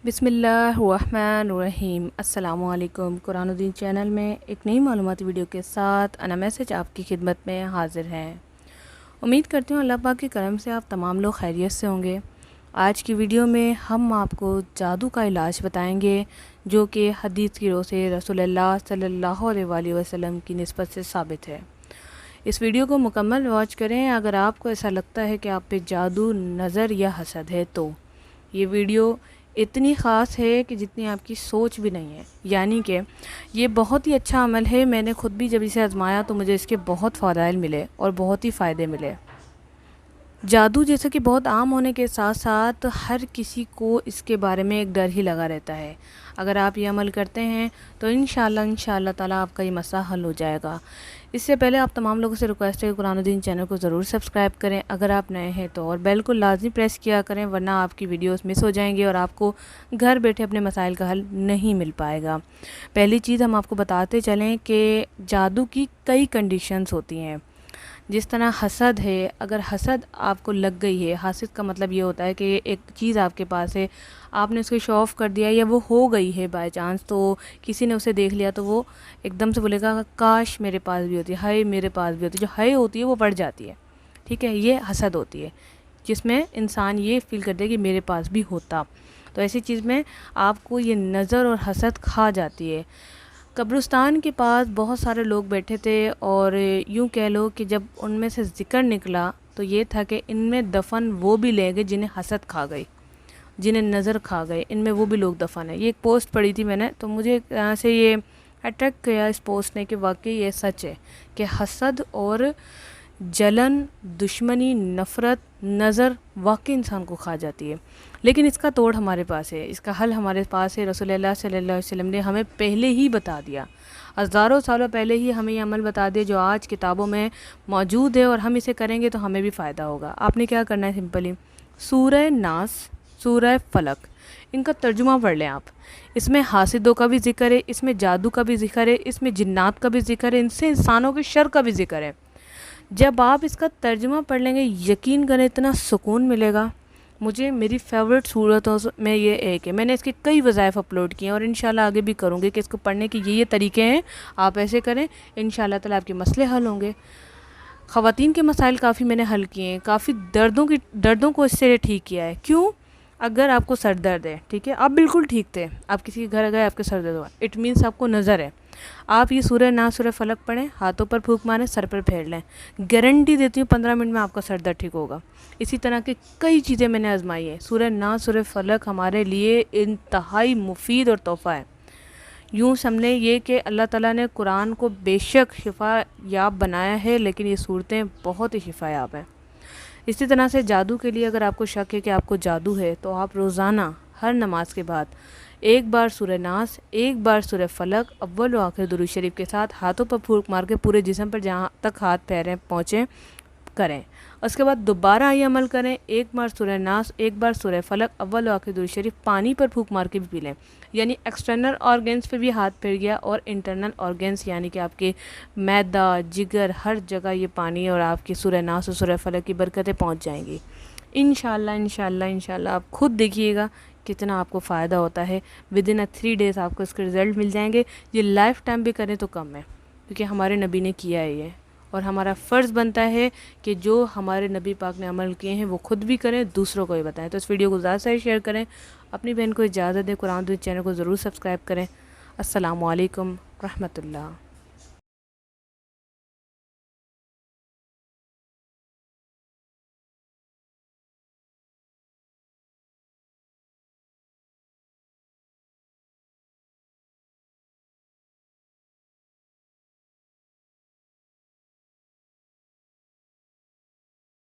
बिस्मिल्लाहिर्रहमानिर्रहीम। अस्सलामु अलैकुम। कुरान और दीन चैनल में एक नई मालूमाती वीडियो के साथ अना मैसेज आपकी खिदमत में हाजिर है। उम्मीद करती हूँ अल्लाह पाक के करम से आप तमाम लोग खैरियत से होंगे। आज की वीडियो में हम आपको जादू का इलाज बताएंगे जो कि हदीस की रोह से रसूलुल्लाह सल्लल्लाहु अलैहि वसल्लम की निस्बत से साबित है। इस वीडियो को मुकम्मल वॉच करें। अगर आपको ऐसा लगता है कि आप पे जादू, नज़र या हसद है तो ये वीडियो इतनी ख़ास है कि जितनी आपकी सोच भी नहीं है। यानी कि ये बहुत ही अच्छा अमल है। मैंने ख़ुद भी जब इसे आजमाया तो मुझे इसके बहुत फ़ायदे मिले और बहुत ही फ़ायदे मिले। जादू जैसा कि बहुत आम होने के साथ साथ हर किसी को इसके बारे में एक डर ही लगा रहता है। अगर आप ये अमल करते हैं तो इंशाअल्लाह ताला आपका ये मसला हल हो जाएगा। इससे पहले आप तमाम लोगों से रिक्वेस्ट है कि कुरान और दीन चैनल को ज़रूर सब्सक्राइब करें अगर आप नए हैं तो, और बेल को लाजमी प्रेस किया करें वरना आपकी वीडियोस मिस हो जाएंगी और आपको घर बैठे अपने मसाइल का हल नहीं मिल पाएगा। पहली चीज़ हम आपको बताते चलें कि जादू की कई कंडीशंस होती हैं। जिस तरह हसद है, अगर हसद आपको लग गई है, हासिद का मतलब ये होता है कि एक चीज़ आपके पास है, आपने उसको शो ऑफ़ कर दिया या वो हो गई है बाय चांस, तो किसी ने उसे देख लिया तो वो एकदम से बोलेगा काश मेरे पास भी होती, हाय मेरे पास भी होती। जो हाय होती है वो बढ़ जाती है, ठीक है, ये हसद होती है जिसमें इंसान ये फील करता है कि मेरे पास भी होता। तो ऐसी चीज़ में आपको ये नज़र और हसद खा जाती है। कब्रिस्तान के पास बहुत सारे लोग बैठे थे और यूँ कह लो कि जब उनमें से ज़िक्र निकला तो ये था कि इनमें दफन वो भी ले गए जिन्हें हसद खा गई, जिन्हें नज़र खा गए, इनमें वो भी लोग दफन है। ये एक पोस्ट पढ़ी थी मैंने, तो मुझे यहाँ से ये अट्रैक्ट किया इस पोस्ट ने कि वाकई ये सच है कि हसद और जलन, दुश्मनी, नफ़रत, नज़र वाकई इंसान को खा जाती है। लेकिन इसका तोड़ हमारे पास है, इसका हल हमारे पास है। रसूलुल्लाह सल्लल्लाहु अलैहि वसल्लम ने हमें पहले ही बता दिया, हज़ारों सालों पहले ही हमें ये अमल बता दिया जो आज किताबों में मौजूद है, और हम इसे करेंगे तो हमें भी फ़ायदा होगा। आपने क्या करना है, सिंपली सूरह नास, सूरह फलक, इनका तर्जुमा पढ़ लें आप। इसमें हासिदों का भी ज़िक्र है, इसमें जादू का भी ज़िक्र है, इसमें जिन्नात का भी ज़िक्र है, इनसे इंसानों के शर का भी ज़िक्र है। जब आप इसका तर्जुमा पढ़ लेंगे, यकीन करें इतना सुकून मिलेगा। मुझे मेरी फ़ेवरेट सूरतों में ये एक है। मैंने इसके कई वज़ाइफ अपलोड किए हैं और इंशाल्लाह आगे भी करूँगी कि इसको पढ़ने के ये तरीके हैं, आप ऐसे करें, इंशाल्लाह ताला आपके मसले हल होंगे। ख़वातीन के मसाइल काफ़ी मैंने हल किए हैं, काफ़ी दर्दों को इससे ठीक किया है। क्यों? अगर आपको सर दर्द है, ठीक है, आप बिल्कुल ठीक थे, आप किसी के घर गए, आपके सर दर्द हुआ, इट मीन्स आपको नज़र है। आप ये सूरह नास, सूरह फलक पढ़ें, हाथों पर फूंक मारें, सर पर फेर लें, गारंटी देती हूँ 15 मिनट में आपका सर दर्द ठीक होगा। इसी तरह की कई चीज़ें मैंने आजमाई है। सूरह नास, सूरह फलक हमारे लिए इंतहाई मुफीद और तोहफ़ा है। यूँ समझे ये कि अल्लाह ताला ने कुरान को बेशक शिफा याब बनाया है, लेकिन ये सूरतें बहुत ही शिफा याब हैं। इसी तरह से जादू के लिए अगर आपको शक है कि आपको जादू है तो आप रोज़ाना हर नमाज के बाद एक बार सूरह नास, एक बार सूरह फलक, अव्वल व आखिर दुरूद शरीफ के साथ हाथों पर फूंक मार के पूरे जिस्म पर जहाँ तक हाथ पैरें पहुँचें करें। उसके बाद दोबारा ये अमल करें, एक बार सूरह नास, एक बार सूरह फलक, अव्वल व आखिर दुरूद शरीफ पानी पर फूंक मार के भी पी लें। यानी एक्सटर्नल ऑर्गेन्स पे भी हाथ फिर गया और इंटरनल ऑर्गेन्स यानी कि आपके मैदा, जिगर, हर जगह ये पानी और आपकी सूरह नास और सूरह फलक की बरकतें पहुँच जाएंगी। इंशाल्लाह आप खुद देखिएगा कितना आपको फ़ायदा होता है। विदिन 3 डेज़ आपको इसके रिज़ल्ट मिल जाएंगे। ये लाइफ टाइम भी करें तो कम है, क्योंकि हमारे नबी ने किया है ये, और हमारा फ़र्ज़ बनता है कि जो हमारे नबी पाक ने अमल किए हैं वो खुद भी करें, दूसरों को भी बताएं। तो इस वीडियो को ज़्यादा से शेयर करें, अपनी बहन को इजाज़त दें, कुरान चैनल को ज़रूर सब्सक्राइब करें। अस्सलामु अलैकुम रहमतुल्लाह।